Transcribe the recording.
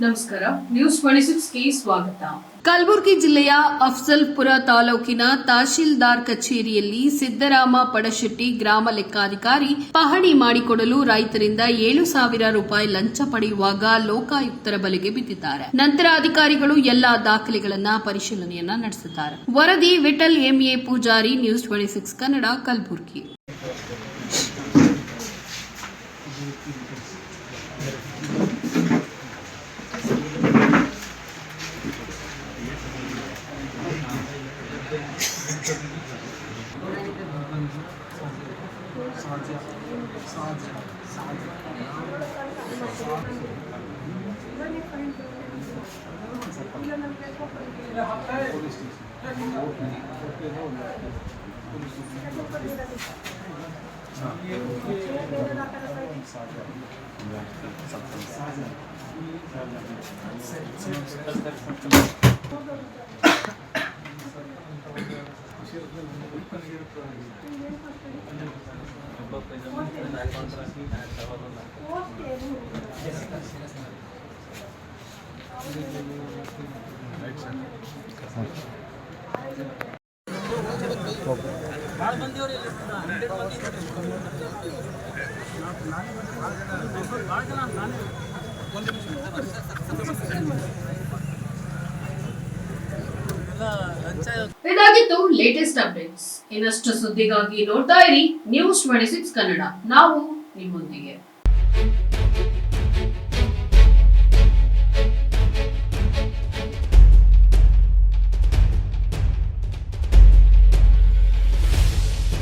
ನಮಸ್ಕಾರ. ನ್ಯೂಸ್ 26ಗೆ ಸ್ವಾಗತ. ಕಲಬುರಗಿ ಜಿಲ್ಲೆಯ ಅಫಜಲ್ಪುರ ತಾಲೂಕಿನ ತಹಶೀಲ್ದಾರ್ ಕಚೇರಿಯಲ್ಲಿ ಸಿದ್ದರಾಮ ಪಡಶೆಟ್ಟಿ ಗ್ರಾಮ ಲೆಕ್ಕಾಧಿಕಾರಿ ಪಹಣಿ ಮಾಡಿಕೊಡಲು ರೈತರಿಂದ 7,000 ರೂಪಾಯಿ ಲಂಚ ಪಡೆಯುವಾಗ ಲೋಕಾಯುಕ್ತರ ಬಲೆಗೆ ಬಿದ್ದಿದ್ದಾರೆ. ನಂತರ ಅಧಿಕಾರಿಗಳು ಎಲ್ಲಾ ದಾಖಲೆಗಳನ್ನು ಪರಿಶೀಲನೆಯನ್ನ ನಡೆಸಿದ್ದಾರೆ. ವರದಿ ವಿಠಲ್ ಎಂಎ ಪೂಜಾರಿ, ನ್ಯೂಸ್ 26 ಕನ್ನಡ, ಕಲಬುರಗಿ. ಇದಾಗಿತ್ತು ಲೇಟೆಸ್ಟ್ ಅಪ್ಡೇಟ್ಸ್. ಇನ್ನಷ್ಟು ಸುದ್ದಿಗಾಗಿ ನೋಡ್ತಾ ಇರಿ ನ್ಯೂಸ್ 26 ಕನ್ನಡ. ನಾವು ನಿಮ್ಮೊಂದಿಗೆ.